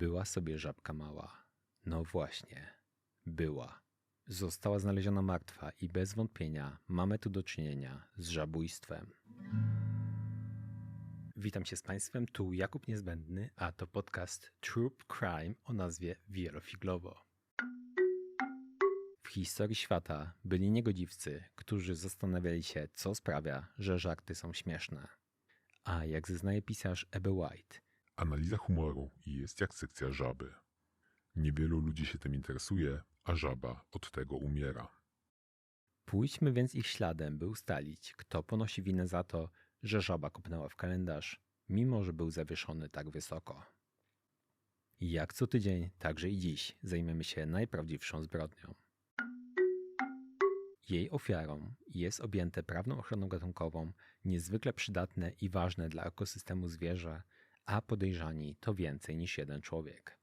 Była sobie żabka mała. No właśnie, była. Została znaleziona martwa i bez wątpienia mamy tu do czynienia z żabójstwem. Witam się z Państwem, tu Jakub Niezbędny, a to podcast True Crime o nazwie Wielofiglowo. W historii świata byli niegodziwcy, którzy zastanawiali się, co sprawia, że żarty są śmieszne. A jak zeznaje pisarz E.B. White, analiza humoru jest jak sekcja żaby. Niewielu ludzi się tym interesuje, a żaba od tego umiera. Pójdźmy więc ich śladem, by ustalić, kto ponosi winę za to, że żaba kopnęła w kalendarz, mimo że był zawieszony tak wysoko. Jak co tydzień, także i dziś zajmiemy się najprawdziwszą zbrodnią. Jej ofiarą jest objęte prawną ochroną gatunkową, niezwykle przydatne i ważne dla ekosystemu zwierzę, a podejrzani to więcej niż jeden człowiek.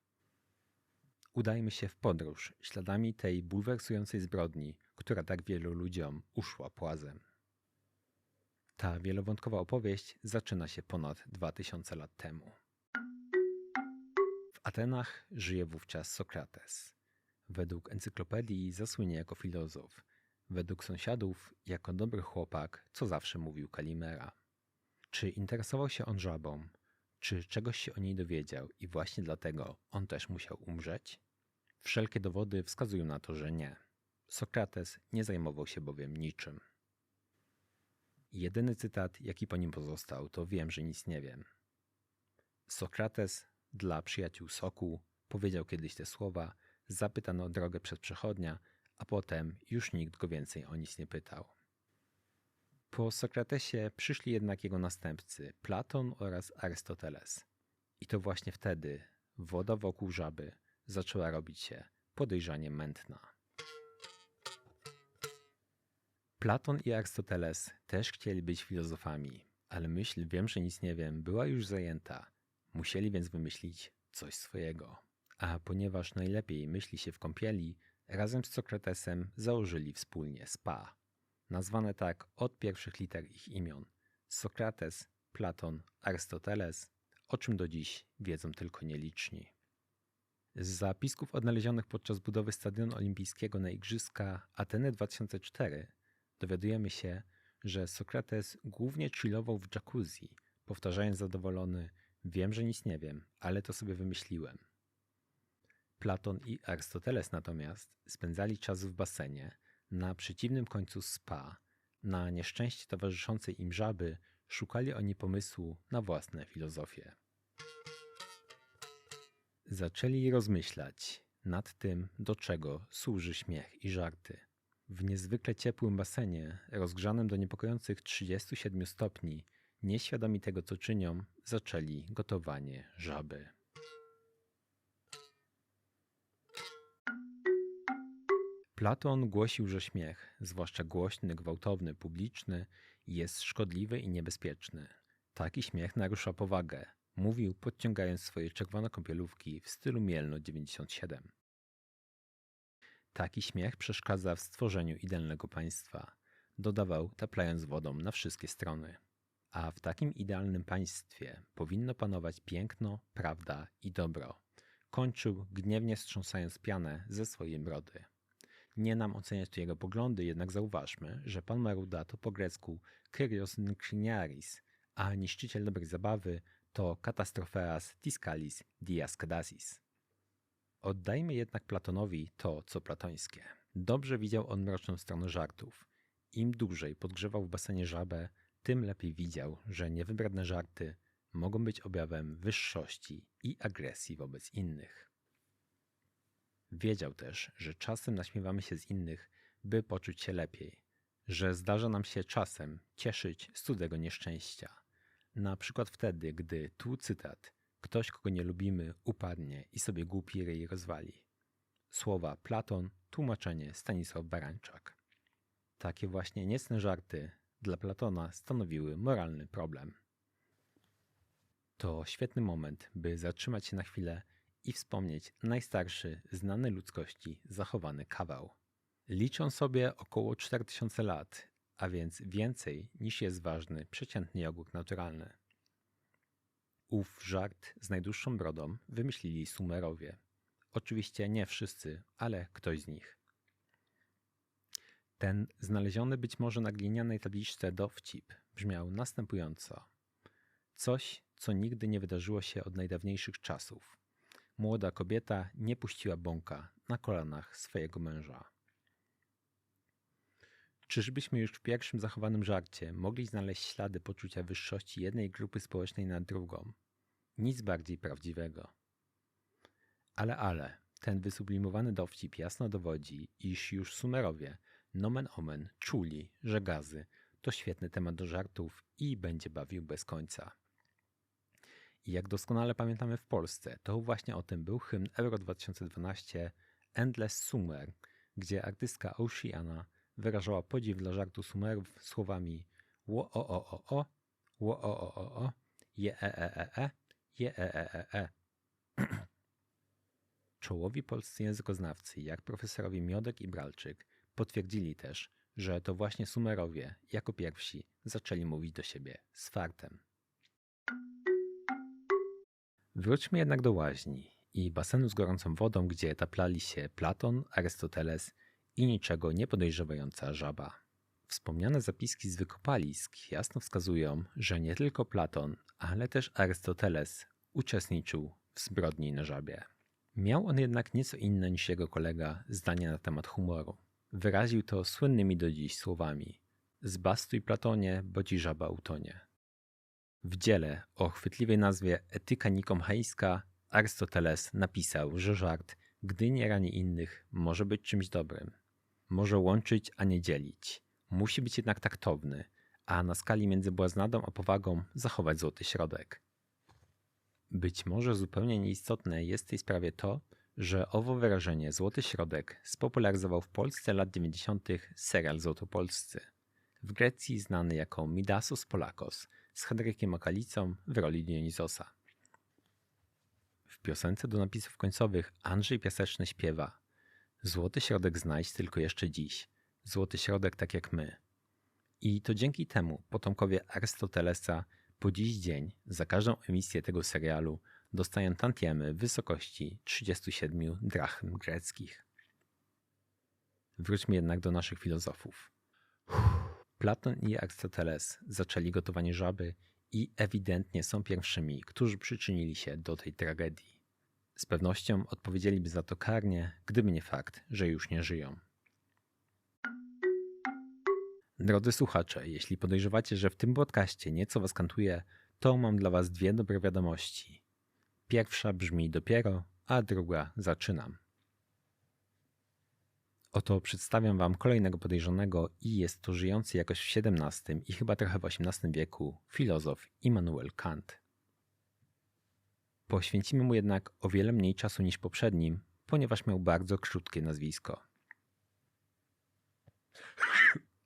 Udajmy się w podróż śladami tej bulwersującej zbrodni, która tak wielu ludziom uszła płazem. Ta wielowątkowa opowieść zaczyna się ponad 2000 lat temu. W Atenach żyje wówczas Sokrates. Według encyklopedii zasłynie jako filozof, według sąsiadów jako dobry chłopak, co zawsze mówił Kalimera. Czy interesował się on żabą? Czy czegoś się o niej dowiedział i właśnie dlatego on też musiał umrzeć? Wszelkie dowody wskazują na to, że nie. Sokrates nie zajmował się bowiem niczym. Jedyny cytat, jaki po nim pozostał, to wiem, że nic nie wiem. Sokrates dla przyjaciół Soku powiedział kiedyś te słowa, zapytano o drogę przez przechodnia, a potem już nikt go więcej o nic nie pytał. Po Sokratesie przyszli jednak jego następcy, Platon oraz Arystoteles. I to właśnie wtedy woda wokół żaby zaczęła robić się podejrzanie mętna. Platon i Arystoteles też chcieli być filozofami, ale myśl wiem, że nic nie wiem była już zajęta. Musieli więc wymyślić coś swojego. A ponieważ najlepiej myśli się w kąpieli, razem z Sokratesem założyli wspólnie SPA. Nazwane tak od pierwszych liter ich imion. Sokrates, Platon, Arystoteles, o czym do dziś wiedzą tylko nieliczni. Z zapisków odnalezionych podczas budowy Stadionu Olimpijskiego na Igrzyska Ateny 2004 dowiadujemy się, że Sokrates głównie chillował w jacuzzi, powtarzając zadowolony: wiem, że nic nie wiem, ale to sobie wymyśliłem. Platon i Arystoteles natomiast spędzali czas w basenie, na przeciwnym końcu SPA. Na nieszczęście towarzyszącej im żaby szukali oni pomysłu na własne filozofie. Zaczęli rozmyślać nad tym, do czego służy śmiech i żarty. W niezwykle ciepłym basenie, rozgrzanym do niepokojących 37 stopni, nieświadomi tego, co czynią, zaczęli gotowanie żaby. Platon głosił, że śmiech, zwłaszcza głośny, gwałtowny, publiczny, jest szkodliwy i niebezpieczny. Taki śmiech narusza powagę, mówił, podciągając swoje czerwone kąpielówki w stylu Mielno 97. Taki śmiech przeszkadza w stworzeniu idealnego państwa, dodawał, taplając wodą na wszystkie strony. A w takim idealnym państwie powinno panować piękno, prawda i dobro. Kończył, gniewnie strząsając pianę ze swojej brody. Nie nam oceniać tu jego poglądy, jednak zauważmy, że pan Maruda to po grecku Kyrios Nkriniaris, a niszczyciel dobrej zabawy to Katastropheas Tiskalis Diaskadasis. Oddajmy jednak Platonowi to, co platońskie. Dobrze widział on mroczną stronę żartów. Im dłużej podgrzewał w basenie żabę, tym lepiej widział, że niewybredne żarty mogą być objawem wyższości i agresji wobec innych. Wiedział też, że czasem naśmiewamy się z innych, by poczuć się lepiej, że zdarza nam się czasem cieszyć z cudzego nieszczęścia. Na przykład wtedy, gdy, tu cytat, ktoś, kogo nie lubimy, upadnie i sobie głupi ryj rozwali. Słowa Platon, tłumaczenie Stanisław Barańczak. Takie właśnie niecne żarty dla Platona stanowiły moralny problem. To świetny moment, by zatrzymać się na chwilę i wspomnieć najstarszy, znany ludzkości zachowany kawał. Liczą sobie około 4000 lat, a więc więcej niż jest ważny przeciętny jogurt naturalny. Ów żart z najdłuższą brodą wymyślili Sumerowie. Oczywiście nie wszyscy, ale ktoś z nich. Ten znaleziony być może na glinianej tabliczce dowcip brzmiał następująco. Coś, co nigdy nie wydarzyło się od najdawniejszych czasów. Młoda kobieta nie puściła bąka na kolanach swojego męża. Czyżbyśmy już w pierwszym zachowanym żarcie mogli znaleźć ślady poczucia wyższości jednej grupy społecznej nad drugą? Nic bardziej prawdziwego. Ale, ten wysublimowany dowcip jasno dowodzi, iż już Sumerowie, nomen omen, czuli, że gazy to świetny temat do żartów i będzie bawił bez końca. I jak doskonale pamiętamy w Polsce, to właśnie o tym był hymn Euro 2012 Endless Summer, gdzie artystka Oceana wyrażała podziw dla żartu Sumerów słowami wo o o o o, wo o o o o, je e. Czołowi polscy językoznawcy, jak profesorowie Miodek i Bralczyk, potwierdzili też, że to właśnie Sumerowie jako pierwsi zaczęli mówić do siebie z fartem. Wróćmy jednak do łaźni i basenu z gorącą wodą, gdzie taplali się Platon, Arystoteles i niczego nie podejrzewająca żaba. Wspomniane zapiski z wykopalisk jasno wskazują, że nie tylko Platon, ale też Arystoteles uczestniczył w zbrodni na żabie. Miał on jednak nieco inne niż jego kolega zdanie na temat humoru. Wyraził to słynnymi do dziś słowami: zbastuj Platonie, bo ci żaba utonie. W dziele o chwytliwej nazwie Etyka Nikomachejska Arystoteles napisał, że żart, gdy nie rani innych, może być czymś dobrym. Może łączyć, a nie dzielić. Musi być jednak taktowny, a na skali między błaznadą a powagą zachować złoty środek. Być może zupełnie nieistotne jest w tej sprawie to, że owo wyrażenie złoty środek spopularyzował w Polsce lat 90. serial Złotopolscy. W Grecji znany jako Midasos Polakos z Henrykiem Okalicą w roli Dionizosa. W piosence do napisów końcowych Andrzej Piaseczny śpiewa: złoty środek znajdź tylko jeszcze dziś, złoty środek tak jak my. I to dzięki temu potomkowie Arystotelesa po dziś dzień za każdą emisję tego serialu dostają tantiemy w wysokości 37 drachm greckich. Wróćmy jednak do naszych filozofów. Platon i Arystoteles zaczęli gotowanie żaby i ewidentnie są pierwszymi, którzy przyczynili się do tej tragedii. Z pewnością odpowiedzieliby za to karnie, gdyby nie fakt, że już nie żyją. Drodzy słuchacze, jeśli podejrzewacie, że w tym podcaście nieco was kantuje, to mam dla was dwie dobre wiadomości. Pierwsza brzmi dopiero, a druga zaczynam. Oto przedstawiam wam kolejnego podejrzanego i jest to żyjący jakoś w XVII i chyba trochę w XVIII wieku filozof Immanuel Kant. Poświęcimy mu jednak o wiele mniej czasu niż poprzednim, ponieważ miał bardzo krótkie nazwisko.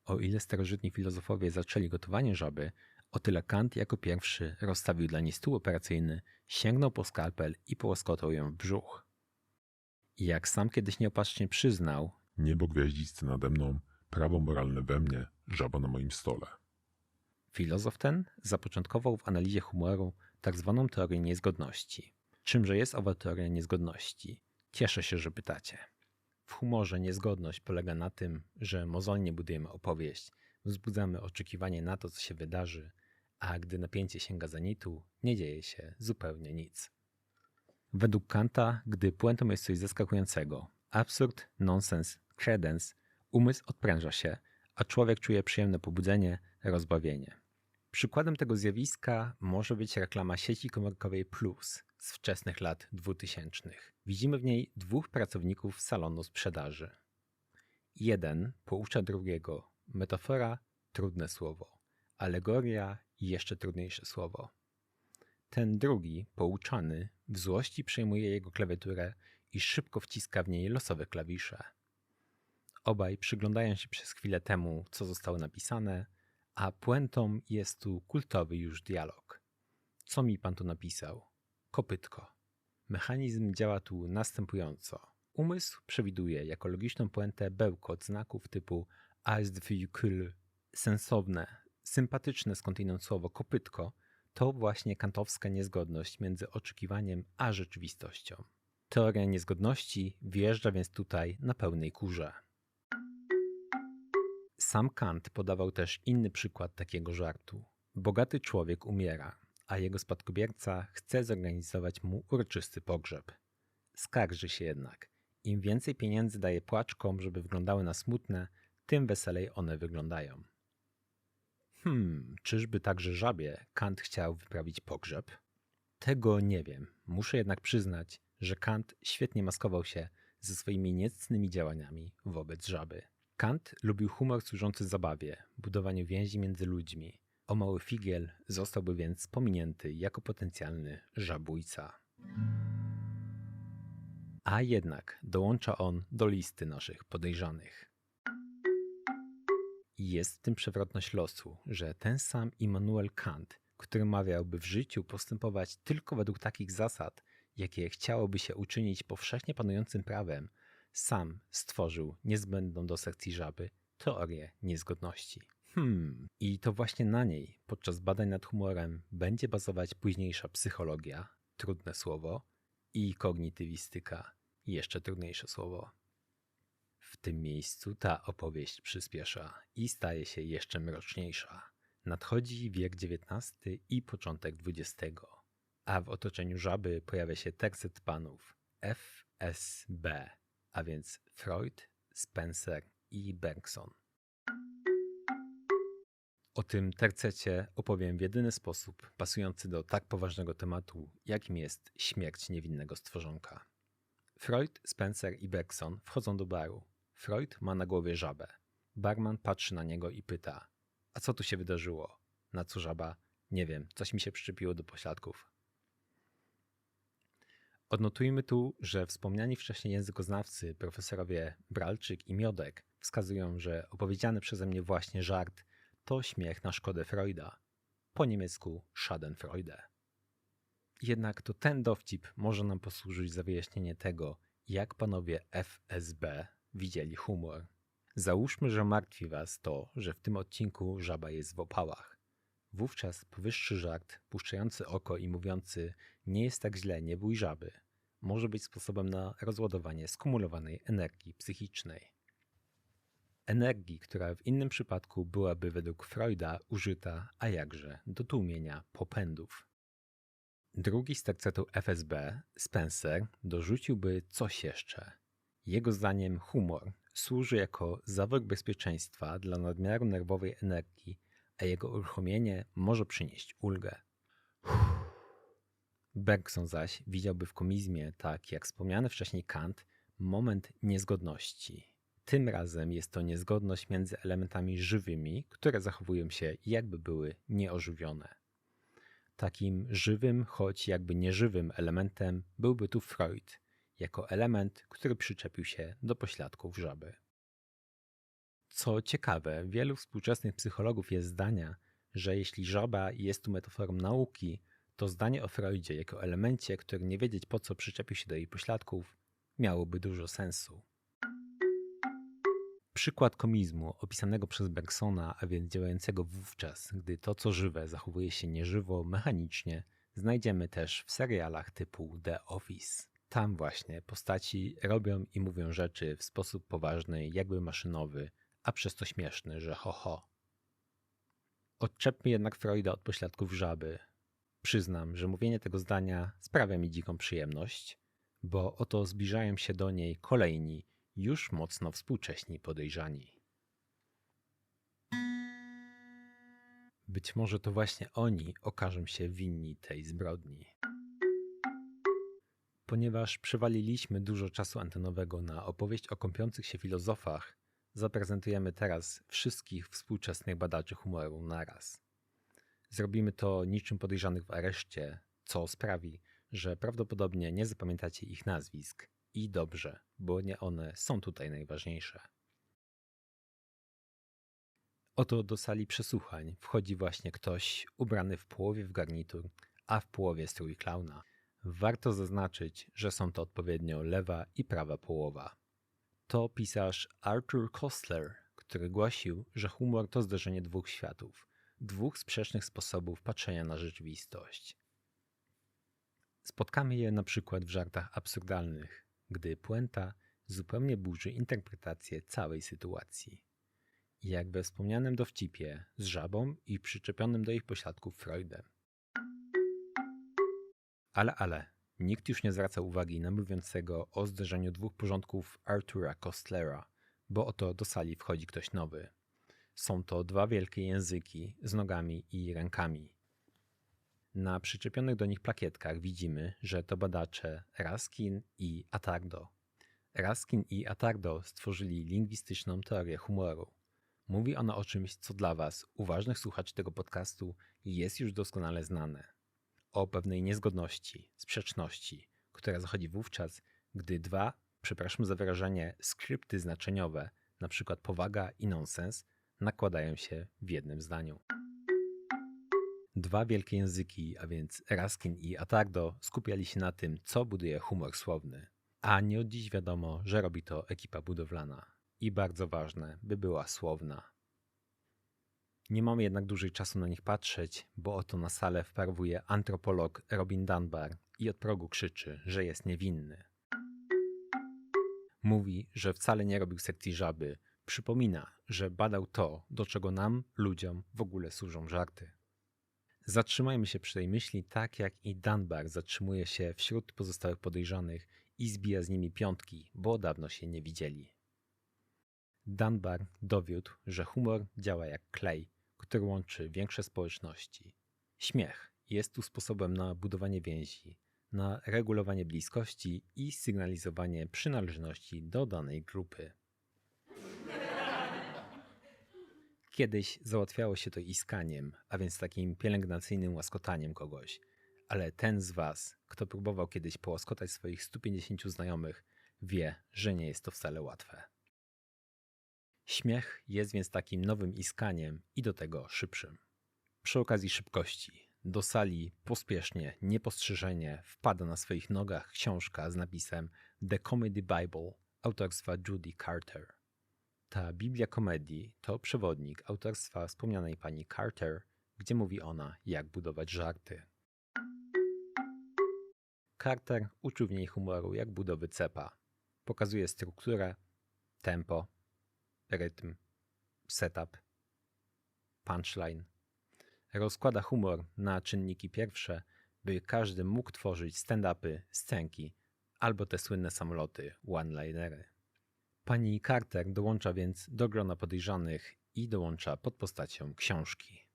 O ile starożytni filozofowie zaczęli gotowanie żaby, o tyle Kant jako pierwszy rozstawił dla niej stół operacyjny, sięgnął po skalpel i połaskotał ją w brzuch. I jak sam kiedyś nieopatrznie przyznał, niebo gwiaździsty nade mną, prawo moralne we mnie, żaba na moim stole. Filozof ten zapoczątkował w analizie humoru tak zwaną teorię niezgodności. Czymże jest owa teoria niezgodności? Cieszę się, że pytacie. W humorze niezgodność polega na tym, że mozolnie budujemy opowieść, wzbudzamy oczekiwanie na to, co się wydarzy, a gdy napięcie sięga zenitu, nie dzieje się zupełnie nic. Według Kanta, gdy puentą jest coś zaskakującego, absurd, nonsens, credence, umysł odpręża się, a człowiek czuje przyjemne pobudzenie, rozbawienie. Przykładem tego zjawiska może być reklama sieci komórkowej Plus z wczesnych lat 2000. Widzimy w niej dwóch pracowników salonu sprzedaży. Jeden poucza drugiego. Metafora – trudne słowo. Alegoria – jeszcze trudniejsze słowo. Ten drugi, pouczany, w złości przejmuje jego klawiaturę i szybko wciska w niej losowe klawisze. Obaj przyglądają się przez chwilę temu, co zostało napisane, a puentą jest tu kultowy już dialog. Co mi pan tu napisał? Kopytko. Mechanizm działa tu następująco. Umysł przewiduje jako logiczną puentę bełkot znaków typu as de véhicule, sensowne, sympatyczne skądinąd słowo kopytko, To właśnie kantowska niezgodność między oczekiwaniem a rzeczywistością. Teoria niezgodności wjeżdża więc tutaj na pełnej kurze. Sam Kant podawał też inny przykład takiego żartu. Bogaty człowiek umiera, a jego spadkobierca chce zorganizować mu uroczysty pogrzeb. Skarży się jednak. Im więcej pieniędzy daje płaczkom, żeby wyglądały na smutne, tym weselej one wyglądają. Czyżby także żabie Kant chciał wyprawić pogrzeb? Tego nie wiem. Muszę jednak przyznać, że Kant świetnie maskował się ze swoimi niecnymi działaniami wobec żaby. Kant lubił humor służący zabawie, budowaniu więzi między ludźmi. O mały figiel zostałby więc pominięty jako potencjalny żabójca. A jednak dołącza on do listy naszych podejrzanych. Jest w tym przewrotność losu, że ten sam Immanuel Kant, który mawiał, by w życiu postępować tylko według takich zasad, jakie chciałoby się uczynić powszechnie panującym prawem, sam stworzył niezbędną do sekcji żaby teorię niezgodności. I to właśnie na niej podczas badań nad humorem będzie bazować późniejsza psychologia, trudne słowo, i kognitywistyka, jeszcze trudniejsze słowo. W tym miejscu ta opowieść przyspiesza i staje się jeszcze mroczniejsza. Nadchodzi wiek XIX i początek XX, a w otoczeniu żaby pojawia się tercet panów FSB, a więc Freud, Spencer i Bergson. O tym tercecie opowiem w jedyny sposób pasujący do tak poważnego tematu, jakim jest śmierć niewinnego stworzonka. Freud, Spencer i Bergson wchodzą do baru. Freud ma na głowie żabę. Barman patrzy na niego i pyta: a co tu się wydarzyło? Na co żaba: nie wiem, coś mi się przyczepiło do pośladków. Odnotujmy tu, że wspomniani wcześniej językoznawcy profesorowie Bralczyk i Miodek wskazują, że opowiedziany przeze mnie właśnie żart to śmiech na szkodę Freuda, po niemiecku Schadenfreude. Jednak to ten dowcip może nam posłużyć za wyjaśnienie tego, jak panowie FSB widzieli humor. Załóżmy, że martwi was to, że w tym odcinku żaba jest w opałach. Wówczas powyższy żart, puszczający oko i mówiący: nie jest tak źle, nie bój żaby, może być sposobem na rozładowanie skumulowanej energii psychicznej. Energii, która w innym przypadku byłaby według Freuda użyta, a jakże, do tłumienia popędów. Drugi z tercetu FSB, Spencer, dorzuciłby coś jeszcze. Jego zdaniem humor służy jako zawór bezpieczeństwa dla nadmiaru nerwowej energii, a jego uruchomienie może przynieść ulgę. Bergson zaś widziałby w komizmie, tak jak wspomniany wcześniej Kant, moment niezgodności. Tym razem jest to niezgodność między elementami żywymi, które zachowują się jakby były nieożywione. Takim żywym, choć jakby nieżywym elementem byłby tu Freud, jako element, który przyczepił się do pośladków żaby. Co ciekawe, wielu współczesnych psychologów jest zdania, że jeśli żaba jest tu metaforą nauki, to zdanie o Freudzie jako elemencie, który nie wiedzieć po co przyczepił się do jej pośladków, miałoby dużo sensu. Przykład komizmu opisanego przez Bergsona, a więc działającego wówczas, gdy to co żywe zachowuje się nieżywo, mechanicznie, znajdziemy też w serialach typu The Office. Tam właśnie postaci robią i mówią rzeczy w sposób poważny, jakby maszynowy, a przez to śmieszny, że ho ho. Odczepmy jednak Freuda od pośladków żaby. Przyznam, że mówienie tego zdania sprawia mi dziką przyjemność, bo oto zbliżają się do niej kolejni, już mocno współcześni podejrzani. Być może to właśnie oni okażą się winni tej zbrodni. Ponieważ przewaliliśmy dużo czasu antenowego na opowieść o kąpiących się filozofach, zaprezentujemy teraz wszystkich współczesnych badaczy humoru naraz. Zrobimy to niczym podejrzanych w areszcie, co sprawi, że prawdopodobnie nie zapamiętacie ich nazwisk. I dobrze, bo nie one są tutaj najważniejsze. Oto do sali przesłuchań wchodzi właśnie ktoś ubrany w połowie w garnitur, a w połowie strój klauna. Warto zaznaczyć, że są to odpowiednio lewa i prawa połowa. To pisarz Arthur Koestler, który głosił, że humor to zderzenie dwóch światów, dwóch sprzecznych sposobów patrzenia na rzeczywistość. Spotkamy je na przykład w żartach absurdalnych, gdy puenta zupełnie burzy interpretację całej sytuacji. Jak we wspomnianym dowcipie z żabą i przyczepionym do ich pośladków Freudem. Ale, nikt już nie zwraca uwagi na mówiącego o zderzeniu dwóch porządków Artura Kostlera, bo oto do sali wchodzi ktoś nowy. Są to dwa wielkie języki z nogami i rękami. Na przyczepionych do nich plakietkach widzimy, że to badacze Raskin i Attardo. Raskin i Attardo stworzyli lingwistyczną teorię humoru. Mówi ona o czymś, co dla Was, uważnych słuchaczy tego podcastu, jest już doskonale znane. O pewnej niezgodności, sprzeczności, która zachodzi wówczas, gdy dwa, przepraszam za wyrażenie, skrypty znaczeniowe, np. powaga i nonsens, nakładają się w jednym zdaniu. Dwa wielkie języki, a więc Raskin i Attardo, skupiali się na tym, co buduje humor słowny. A nie od dziś wiadomo, że robi to ekipa budowlana. I bardzo ważne, by była słowna. Nie mamy jednak dłużej czasu na nich patrzeć, bo oto na salę wparowuje antropolog Robin Dunbar i od progu krzyczy, że jest niewinny. Mówi, że wcale nie robił sekcji żaby. Przypomina, że badał to, do czego nam, ludziom, w ogóle służą żarty. Zatrzymajmy się przy tej myśli tak, jak i Dunbar zatrzymuje się wśród pozostałych podejrzanych i zbija z nimi piątki, bo dawno się nie widzieli. Dunbar dowiódł, że humor działa jak klej, który łączy większe społeczności. Śmiech jest tu sposobem na budowanie więzi, na regulowanie bliskości i sygnalizowanie przynależności do danej grupy. Kiedyś załatwiało się to iskaniem, a więc takim pielęgnacyjnym łaskotaniem kogoś, ale ten z Was, kto próbował kiedyś połaskotać swoich 150 znajomych, wie, że nie jest to wcale łatwe. Śmiech jest więc takim nowym iskaniem i do tego szybszym. Przy okazji szybkości, do sali pospiesznie, niepostrzeżenie wpada na swoich nogach książka z napisem The Comedy Bible autorstwa Judy Carter. Ta Biblia komedii to przewodnik autorstwa wspomnianej pani Carter, gdzie mówi ona, jak budować żarty. Carter uczył w niej humoru jak budowy cepa. Pokazuje strukturę, tempo, rytm, setup, punchline. Rozkłada humor na czynniki pierwsze, by każdy mógł tworzyć stand-upy, scenki albo te słynne samoloty, one-linery. Pani Carter dołącza więc do grona podejrzanych i dołącza pod postacią książki.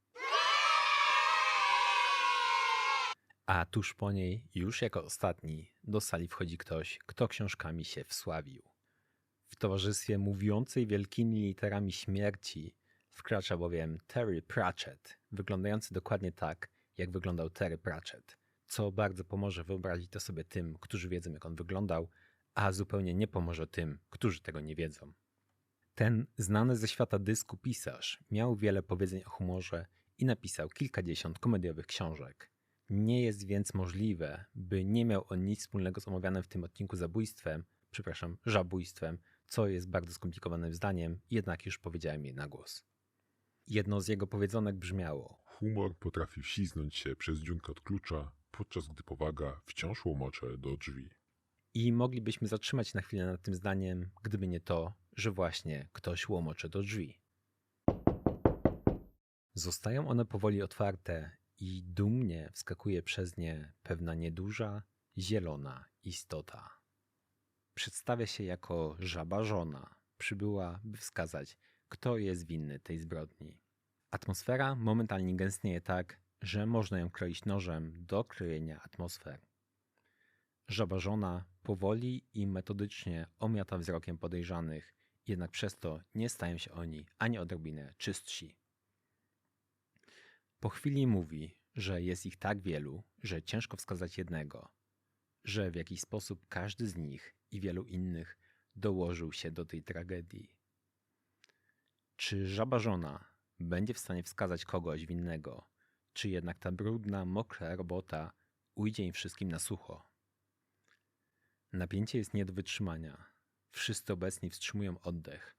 A tuż po niej, już jako ostatni, do sali wchodzi ktoś, kto książkami się wsławił. W towarzystwie mówiącej wielkimi literami śmierci wkracza bowiem Terry Pratchett, wyglądający dokładnie tak, jak wyglądał Terry Pratchett, co bardzo pomoże wyobrazić to sobie tym, którzy wiedzą, jak on wyglądał, a zupełnie nie pomoże tym, którzy tego nie wiedzą. Ten znany ze świata dysku pisarz miał wiele powiedzeń o humorze i napisał kilkadziesiąt komediowych książek. Nie jest więc możliwe, by nie miał on nic wspólnego z omawianym w tym odcinku żabójstwem, co jest bardzo skomplikowanym zdaniem, jednak już powiedziałem je na głos. Jedno z jego powiedzonek brzmiało: Humor potrafi wśliznąć się przez dziurkę od klucza, podczas gdy powaga wciąż łomocze do drzwi. I moglibyśmy zatrzymać na chwilę nad tym zdaniem, gdyby nie to, że właśnie ktoś łomocze do drzwi. Zostają one powoli otwarte i dumnie wskakuje przez nie pewna nieduża, zielona istota. Przedstawia się jako żaba żona. Przybyła, by wskazać, kto jest winny tej zbrodni. Atmosfera momentalnie gęstnieje tak, że można ją kroić nożem do krojenia atmosfer. Żaba żona powoli i metodycznie omiata wzrokiem podejrzanych, jednak przez to nie stają się oni ani odrobinę czystsi. Po chwili mówi, że jest ich tak wielu, że ciężko wskazać jednego, że w jakiś sposób każdy z nich i wielu innych dołożył się do tej tragedii. Czy żaba żona będzie w stanie wskazać kogoś winnego, czy jednak ta brudna, mokra robota ujdzie im wszystkim na sucho? Napięcie jest nie do wytrzymania. Wszyscy obecni wstrzymują oddech.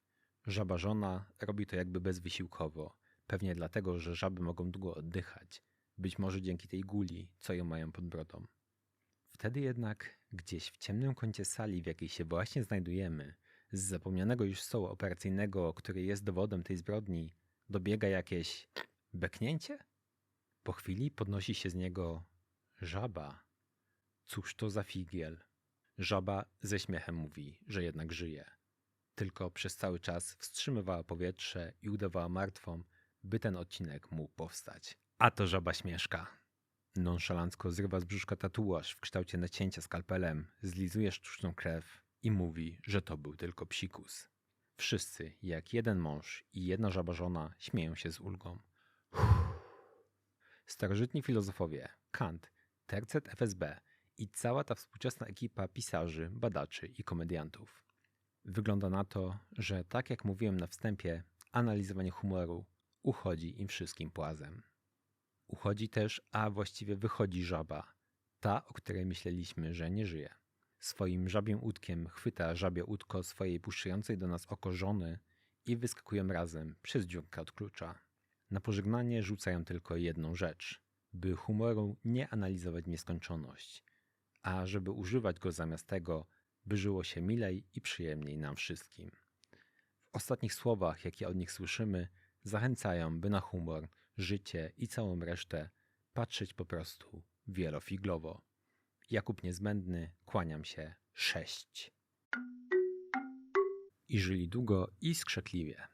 Żaba żona robi to jakby bezwysiłkowo, Pewnie dlatego, że żaby mogą długo oddychać. Być może dzięki tej guli, co ją mają pod brodą. Wtedy jednak gdzieś w ciemnym kącie sali, w jakiej się właśnie znajdujemy, z zapomnianego już stołu operacyjnego, który jest dowodem tej zbrodni, dobiega jakieś beknięcie? Po chwili podnosi się z niego żaba. Cóż to za figiel? Żaba ze śmiechem mówi, że jednak żyje. Tylko przez cały czas wstrzymywała powietrze i udawała martwą, by ten odcinek mógł powstać. A to żaba śmieszka. Nonszalancko zrywa z brzuszka tatuaż w kształcie nacięcia skalpelem, zlizuje sztuczną krew i mówi, że to był tylko psikus. Wszyscy, jak jeden mąż i jedna żaba żona, śmieją się z ulgą. Starożytni filozofowie, Kant, tercet FSB i cała ta współczesna ekipa pisarzy, badaczy i komediantów. Wygląda na to, że tak jak mówiłem na wstępie, analizowanie humoru uchodzi im wszystkim płazem. Uchodzi też, a właściwie wychodzi żaba, ta, o której myśleliśmy, że nie żyje. Swoim żabim łódkiem chwyta żabie łódko swojej puszczającej do nas oko żony i wyskakują razem przez dziurkę od klucza. Na pożegnanie rzucają tylko jedną rzecz, by humoru nie analizować w nieskończoność, a żeby używać go zamiast tego, by żyło się milej i przyjemniej nam wszystkim. W ostatnich słowach, jakie od nich słyszymy, zachęcają, by na humor, życie i całą resztę patrzeć po prostu wielofiglowo. Jakub Niezbędny, kłaniam się, 6. I żyli długo i skrzekliwie.